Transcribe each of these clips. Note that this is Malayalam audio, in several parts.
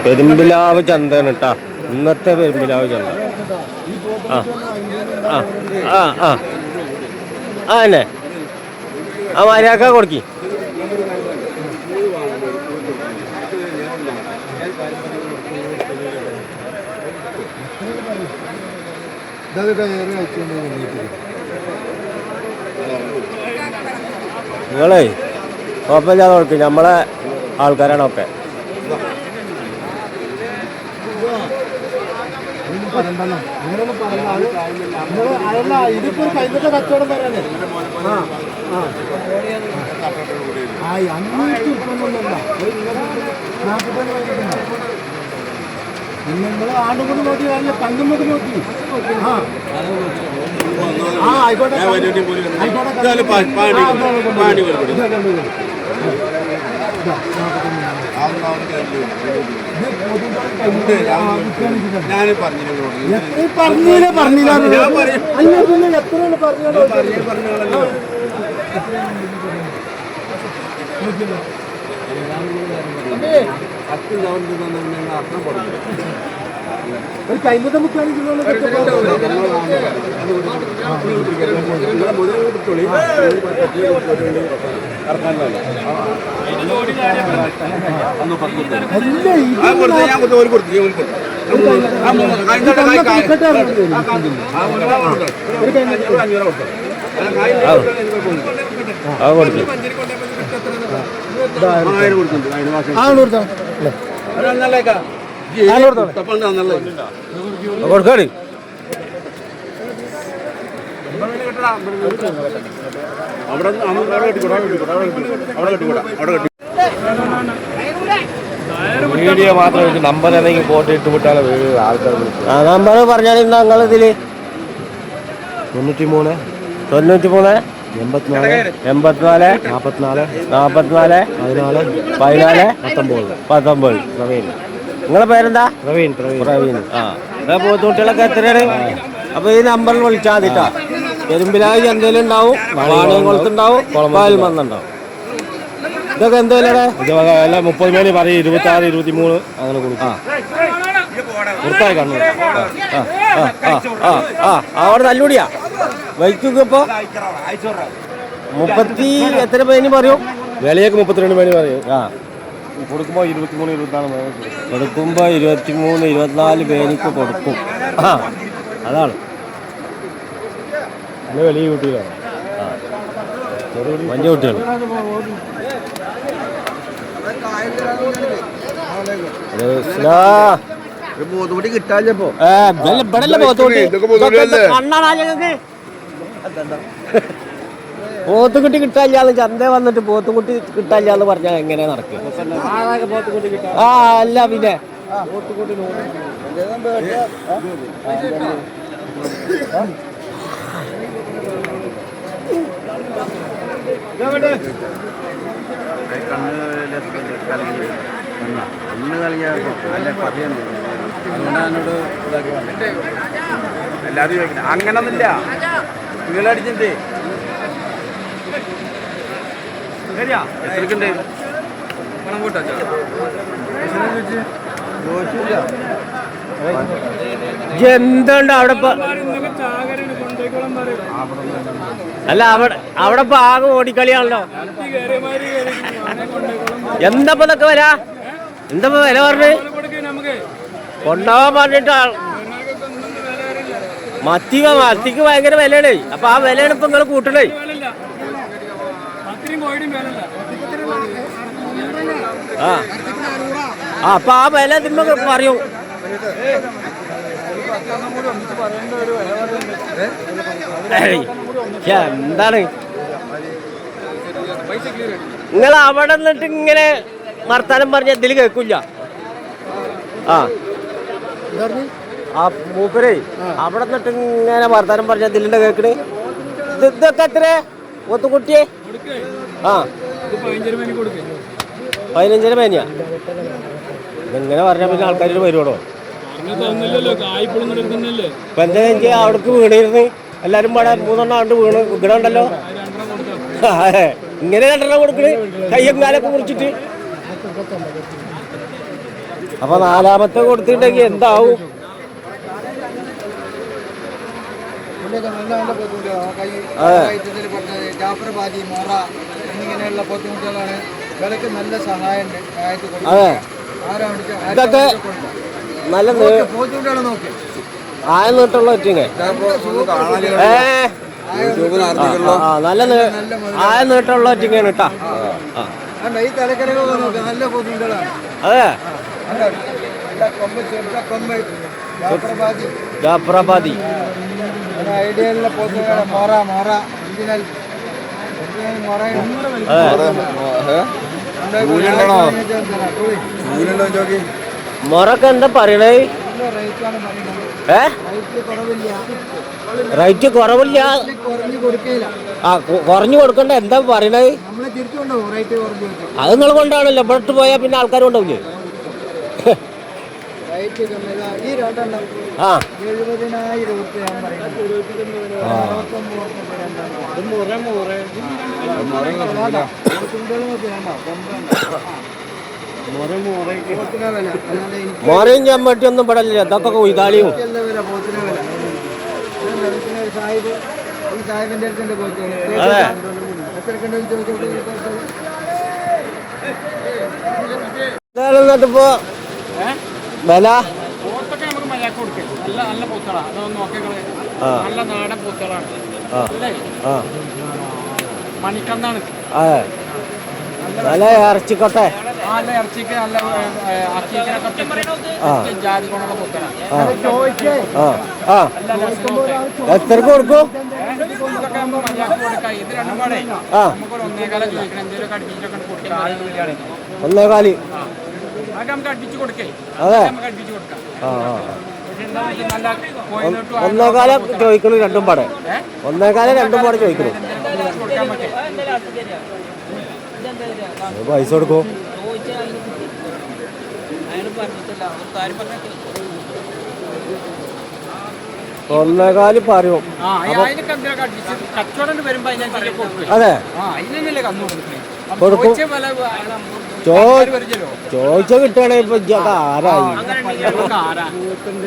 പെരുമ്പിലാവ് ചന്തയാണ് കേട്ടാ, ഇന്നത്തെ പെരുമ്പിലാവ് ചന്ത. ആ ആ ആ ആ ആ തന്നെ ആ മര്യാദ കൊടുക്കി. നിങ്ങളേ കുഴപ്പമില്ലാതെ കൊടുക്കും, നമ്മളെ ആൾക്കാരാണൊക്കെ. ഇതിപ്പോ കൈമത്തെ കച്ചവടം പറയാനേ അഞ്ഞൂറ്റി നിങ്ങൾ ആണ്ടുകൊണ്ട് നോക്കി പറഞ്ഞ തങ്ങുന്നത് നോക്കി. ആയിക്കോട്ടെ പറഞ്ഞില്ല എത്രയാണ് പറഞ്ഞോ. ഒരു കൈമത്തെ മുക്കാണെങ്കിൽ കൊടുക്കാടി. വീഡിയോ മാത്രം നമ്പർ അല്ലെങ്കിൽ ഫോട്ടോ ഇട്ട് വിട്ടാലോ ആൾക്കാർ. ആ നമ്പർ പറഞ്ഞാൽ നിങ്ങളിതില് 93 94 84 44 44 14 19. പ്രവീൺ. നിങ്ങളെ പേരെന്താ? പ്രവീൺ. ആ അതാ പോത്തുകുട്ടികളൊക്കെ എത്രയാണ്? അപ്പൊ ഈ നമ്പറിൽ വിളിച്ചാൽ മതിട്ടാ. പെരുമ്പിലാവ് ചന്തയിൽ ഉണ്ടാവും, വാണിയംകുളത്തുണ്ടാവും, പാൽമന്നുണ്ടാവും. ഇതൊക്കെ എന്തായാലും 30 മേനി പറയും, 26 23 അങ്ങനെ കൊടുക്കും. കൊടുത്തായി കണ്ണു. അവിടെ നല്ലൂടിയാ വൈക്കൊക്കെ ഇപ്പൊ 30 എത്ര പേനി പറയും? വിലയൊക്കെ 32 പേനി പറയും. ആ കൊടുക്കുമ്പോ 23 24 കൊടുക്കുമ്പോ 23 24 പേനിക്ക് കൊടുക്കും. ആ അതാണ് വലിയ കുട്ടികളാണ്, വലിയ കുട്ടികൾ. പോത്തുകുട്ടി കിട്ടാനിപ്പോ പോത്തുകുട്ടി കിട്ടാനില്ലാന്ന് ചന്ത വന്നിട്ട് പോത്തുകുട്ടി കിട്ടാനില്ലാന്ന് പറഞ്ഞാൽ എങ്ങനെയാ നടക്കുക? ആ അല്ല പിന്നെ എല്ലാരും ചോദിക്കണം. അങ്ങനൊന്നുമില്ല, നിങ്ങളടിച്ചിട്ട് എത്രക്കുണ്ട് പണം കൂട്ടാ എന്തുണ്ട് അവിടെ? അല്ല അവിടെ ഇപ്പൊ ആകെ ഓടിക്കളിയാണല്ലോ. എന്താ ഇതൊക്കെ വരാ? എന്താ വില പറഞ്ഞ് കൊണ്ടുപോകാൻ പറഞ്ഞിട്ട്? മത്തിക്ക് ഭയങ്കര വിലയാണ്. അപ്പൊ ആ വിലയാണ് ഇപ്പൊ നിങ്ങൾ കൂട്ടണേ. ആ അപ്പൊ ആ വില തിമ്മ പറയൂ. എന്താണ് നിങ്ങൾ അവിടെ നിന്നിട്ട് ഇങ്ങനെ വർത്താനം പറഞ്ഞ ഇതിൽ കേൾക്കില്ല. ആ മൂപ്പരേ അവിടെ നിന്നിട്ട് ഇങ്ങനെ വർത്താനം പറഞ്ഞ ഇതിലിന്റെ കേൾക്കണേ. ഇതൊക്കെ എത്ര ഒത്തുകുട്ടിയെ? ആ 15 മേനിയാ. ഇതെങ്ങനെ പറഞ്ഞാൽ പിന്നെ ആൾക്കാർ വരുവോ? ഇപ്പൊ എന്താ വെച്ചാൽ അവിടേക്ക് വീണിരുന്ന് എല്ലാരും പാടെ 3 ആണ്ട് വീണ് വിൽക്കണുണ്ടല്ലോ. ഇങ്ങനെ 2 കൊടുക്കണ് കയ്യും കാലൊക്കെ മുറിച്ചിട്ട്. അപ്പൊ നാലാമത്തെ കൊടുത്തിട്ടുണ്ടെങ്കിൽ എന്താവും? ജാഫർബാദി മൊറ എന്നിങ്ങനെയുള്ള പോത്തുകുട്ടികളാണ്. വിലക്ക് നല്ല സഹായം അതെ, ഇതൊക്കെ നല്ല പോത്തുകുട്ടികളെ നോക്കി ആയ നീട്ടുള്ള ഒറ്റിങ്ങ നല്ല ആയ നീട്ടുള്ള ഒറ്റിങ്ങയാണ് കേട്ടാ. ഈ തലക്കരകളൊക്കെ നോക്കാം, നല്ല പോത്തുകുട്ടികളാണ്. അതെ, ജാഫർബാദി ഐഡിയയിലുള്ള പോത്തുകുട്ടികളെ മൊറ മൊറ ഒറിജിനൽ മൊറൊക്കെ എന്താ പറയണേ? റേറ്റ് കുറവില്ല. ആ കുറഞ്ഞു കൊടുക്കണ്ട, എന്താ പറയണേ? അത് നിങ്ങൾ കൊണ്ടാണല്ലോ. ഇവിടെ പോയാൽ പിന്നെ ആൾക്കാർ കൊണ്ടാവില്ലേ? ആ 70,000 മോറയും ചമ്മട്ടിയൊന്നും പെടലില്ല. ഇതൊക്കെ കൊയ്താളിയും അതെ. എന്നിട്ടിപ്പോ വില നല്ല നാടൻ പൂക്കളാണ്. മണിക്കന്നാണ്. അതെ, നല്ല ഇറച്ചിക്കോട്ടെ. നല്ല ഇറച്ചിക്ക് നല്ല ജാതി കൊണ്ടുള്ള പൂക്കളാണ്. എത്രക്ക് കൊടുക്കും? ഇത് രണ്ടും പാടേ നമുക്കൊരു 1.25 ചോദിക്കണം. എന്തെങ്കിലും അടുപ്പിച്ചൊക്കെ കൊടുക്കാം. 1.25 അതൊക്കെ നമുക്ക് അടുപ്പിച്ച് കൊടുക്കേ. അതെ, നമുക്ക് അടുപ്പിച്ച് കൊടുക്കാം. 1.25 ചോദിക്കണു. രണ്ടും പാടെ 1.25 രണ്ടും പാടെ ചോദിക്കണു. പൈസ കൊടുക്കും. ഒന്നേകാല് പറയും. കച്ചവടം വരുമ്പോ അതെ കൊടുക്കും. ചോദിച്ച കിട്ടണേ. ഇപ്പൊ ആരായി?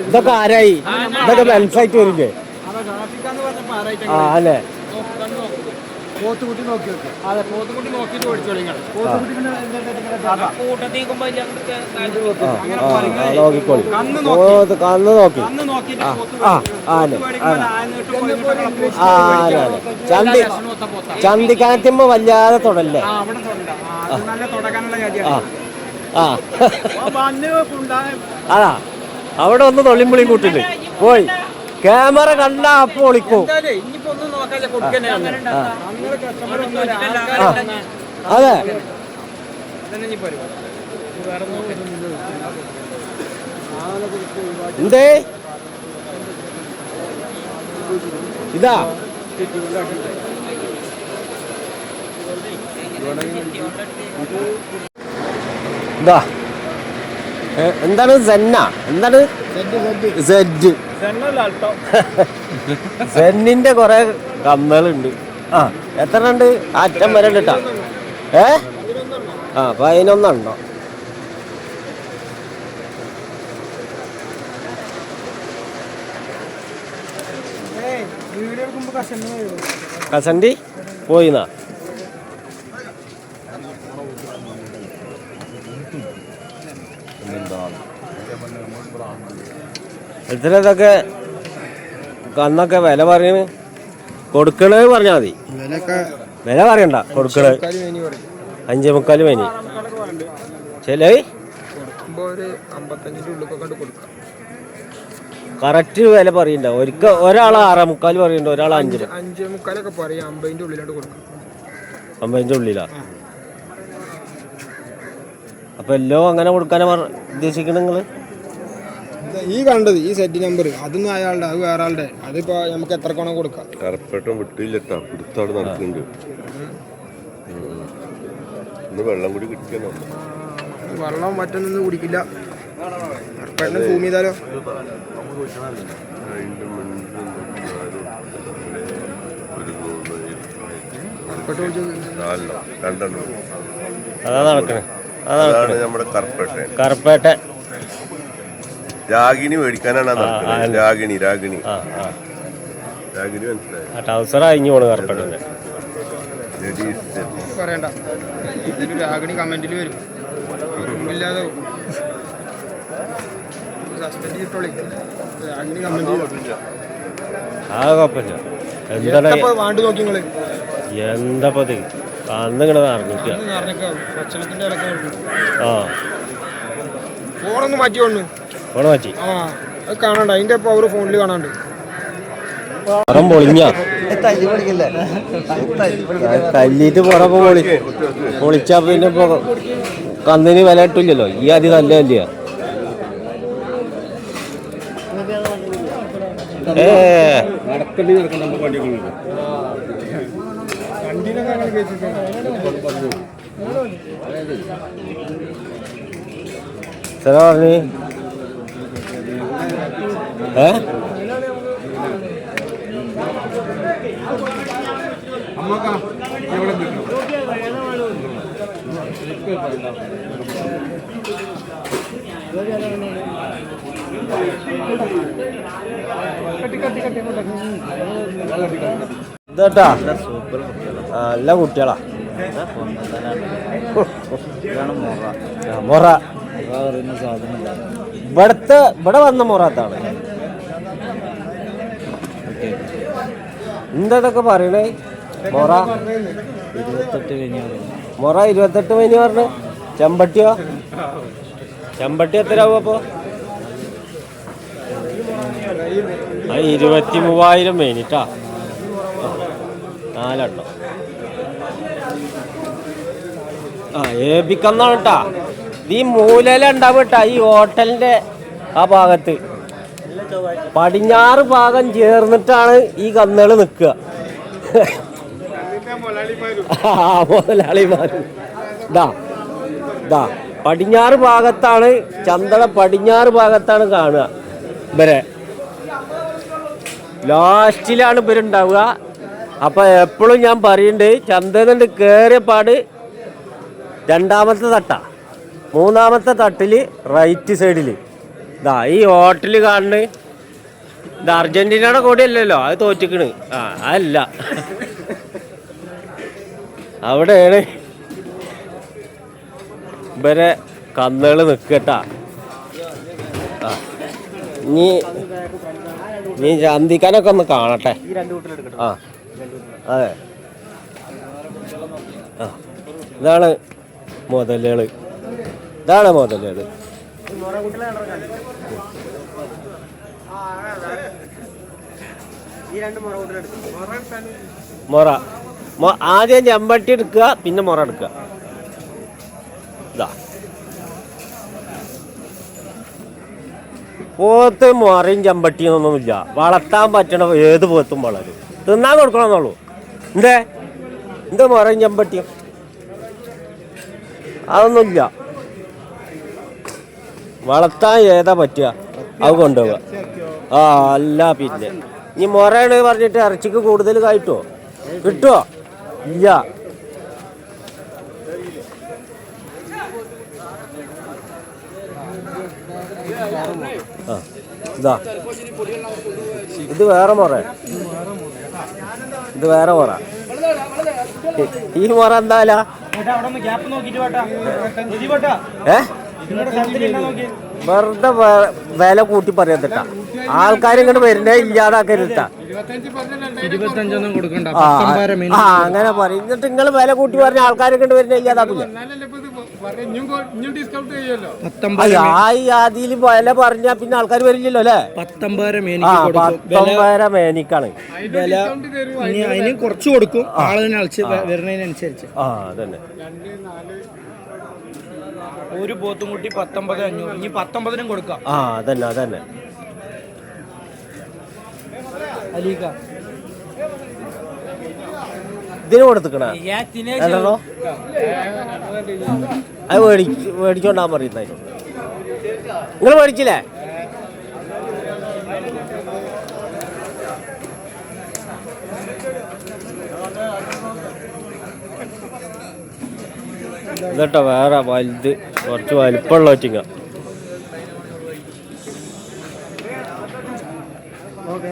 ഇതൊക്കെ ആരായി? ഇതൊക്കെ മനസ്സായിട്ട് വരില്ലേ? ആ അല്ലേ. പോത്തുകുട്ടി നോക്കി നോക്കി. അതെ, പോത്തുകുട്ടി നോക്കിയിട്ട് ഓടിച്ചോളി. നോക്കിക്കോളി. കന്ന് നോക്കി. ചന്തിക്കാനത്തുമ്പോ വല്ലാതെ തൊടല്ലേ? അതാ അവിടെ ഒന്ന് തൊള്ളിമ്പുളിയും കൂട്ടിട്ട് പോയി. ക്യാമറ കണ്ട അപ്പൊ ഒളിക്കും. അതെ, എന്തേ ഇതാ ഇതാ എന്താണ്? സെന്ന എന്താണ്? സെഡ്. സെന്നിന്റെ കൊറേ കന്നുകളുണ്ട്. ആ എത്ര ഉണ്ട്? അറ്റം വരെ ഉണ്ട് കേട്ടാ. 11 ഉണ്ടോ? കസണ്ടി പോയിന്നാ. ഇതൊക്കെ കന്നൊക്കെ വില പറയണ്. കൊടുക്കണത് പറഞ്ഞാൽ മതി. വില പറയണ്ട. കൊടുക്കണത് 5.25 മേനി. ചില കറക്റ്റ് വില പറയണ്ട. ഒരാൾ 6.25 പറയണ്ട, ഒരാൾ 5. 5.25 പറയാം. 50ന്റെ ഉള്ളിലോട്ട് കൊടുക്കാം. 50ന്റെ ഉള്ളിലാ. അപ്പൊ എല്ലോ അങ്ങനെ കൊടുക്കാനാ ഉദ്ദേശിക്കണ നിങ്ങള്? ഈ കണ്ടത് ഈ സെറ്റ് നമ്പർ അതൊന്നും അയാളുടെ, അത് വേറെ ആളുടെ. അതിപ്പോ നമുക്ക് എത്ര കോണം കൊടുക്കാം? കറപ്പേട്ടം വിട്ടില്ലട്ടാ. പിടുത്താട് നടക്കുന്നുണ്ട്. വെള്ളം കൂടി കിട്ടിയാലോ? വെള്ളം മറ്റൊന്നും കുടിക്കില്ല. കറപ്പേട്ടനെ സൂം ചെയ്താലോ? അതാ നടക്കണേ. അതാണ് നമ്മുടെ കറപ്പേട്ട. കറപ്പേട്ട രാഗിണി മേടിക്കാനാണ് നടക്കുന്നത്. രാഗിണി രാഗിണി ആ ആ രാഗിണി മനസ്സിലായി. ആ ടൗസർ അഴിഞ്ഞു പോണ് കറുപ്പണ്ണൻ്റെ. പറയണ്ട, ഇതിൽ രാഗിണി കമന്റിൽ വരും. ഇല്ലാതെ സസ്പെൻഡ് ചെയ്തിട്ടോളി. രാഗിണി കമന്റ് ആ കുഴപ്പമില്ല. എന്താണ് വാണ്ട് നോക്കി നിങ്ങള് എന്താപ്പത് അന്നിങ്ങനെ അറിഞ്ഞിക്കുക. ഭക്ഷണത്തിന്റെ ഇടയ്ക്ക് ആ ഫോണൊന്ന് മാറ്റി കൊണ്ടു. ഫോണ് മാറ്റി. ആ അത് കാണണ്ട, അതിന്റെ പവർ ഫോണിൽ കാണാണ്ട്. പുറം പൊളിഞ്ഞ തല്ലിട്ട് പുറം പൊളിച്ചാ പിന്നെ ഇപ്പൊ കന്നിന് വില കിട്ടില്ലല്ലോ. ഈ ആദ്യം നല്ല തല്ലിയ. പറഞ്ഞു ഇതാട്ടാ നല്ല കുട്ടികളാ. മൊറ ഇവിടെ വന്ന മൊറാത്താണ്. എന്താ പറയണേ? മൊറ 28 കഴിഞ്ഞ് പറഞ്ഞു. ചെമ്പട്ടിയോ? ചെമ്പട്ടി എത്രയാവും അപ്പൊ? 23,000 മേനിട്ടാ. 4 ആ ഏപ്പിക്കന്നാണ് കേട്ടാ. ഈ മൂലയില ഉണ്ടാവും കേട്ടാ. ഈ ഹോട്ടലിന്റെ ആ ഭാഗത്ത് പടിഞ്ഞാറ് ഭാഗം ചേർന്നിട്ടാണ് ഈ കന്നുകൾ നിൽക്കുക. മുതലാളിമാര് പടിഞ്ഞാറ് ഭാഗത്താണ് ചന്തള, പടിഞ്ഞാറ് ഭാഗത്താണ് കാണുക. ഇവരെ ലാസ്റ്റിലാണ് ഇവരുണ്ടാവുക. അപ്പൊ എപ്പോഴും ഞാൻ പറയുന്നുണ്ട്, ചന്തന്നുണ്ട് കയറിയ പാട് 2ാമത്തെ തട്ടാ. 3ാമത്തെ തട്ടില് റൈറ്റ് സൈഡില് ഈ ഹോട്ടൽ കാണുന്നത്. ഇത് അർജന്റീനയുടെ കൂടെയല്ലല്ലോ, അത് തോറ്റിക്കണ്. അല്ല, അവിടെയാണ് ഇവരെ കന്നുകൾ നിൽക്കട്ടാ. നീ ചന്തിക്കാനൊക്കെ ഒന്ന് കാണട്ടെ. ആ അതെ, ഇതാണ് മുതലുകൾ. ഇതാണ് മുതലുകൾ. മൊറ ആദ്യം ചെമ്പട്ടി എടുക്കുക, പിന്നെ മൊറ എടുക്കുക. പോത്ത് മൊറയും ചെമ്പട്ടിയൊന്നുമില്ല. വളർത്താൻ പറ്റണ ഏത് പോത്തും വളരും. തിന്നാൻ കൊടുക്കണമെന്നുള്ളൂ. എന്താ മൊറയും ചെമ്പട്ടിയും അതൊന്നുമില്ല. വളർത്താൻ ഏതാ പറ്റുക അത് കൊണ്ടുപോവുക. അല്ല പിന്നെ ഈ മൊറയാണ് പറഞ്ഞിട്ട് ഇറച്ചിക്ക് കൂടുതൽ കായിട്ടുമോ? കിട്ടുമോ? ഇല്ല. ഇതാ ഇത് വേറെ മൊറ, ഇത് വേറെ മൊറ. ഈ മൊറ എന്തായാല വെറുതെ വില കൂട്ടി പറയാത്തിട്ടാ. ആൾക്കാരും ഇങ്ങോട്ട് വരുന്നേ ഇല്ലാതാക്കരുതാ. അങ്ങനെ പറയും. എന്നിട്ട് നിങ്ങൾ വില കൂട്ടി പറഞ്ഞ ആൾക്കാരെ കൊണ്ട് വരുന്നേ ഇല്ലാതാക്കില്ല. ആദിയിൽ വില പറഞ്ഞാ പിന്നെ ആൾക്കാർ വരില്ലല്ലോ അല്ലേ? 19 മേനിക്കാണ് അതിന് കുറച്ച് കൊടുക്കും വരുന്നതിനനുസരിച്ച്. അതന്നെ. ഒരു പോത്തും കുട്ടി 19,500. ഇനി 19 കൊടുക്കാം. അതന്നെ അതന്നെ. ഇതിന് കൊടുത്തിക്കണോ? അത് മേടിച്ചോണ്ടാ പറയുന്ന. നിങ്ങൾ മേടിച്ചില്ലേ? ഇതട്ടോ വേറെ വലുത്, കുറച്ച് വലിപ്പമുള്ള ഒറ്റിങ്ങ. ഓക്കെ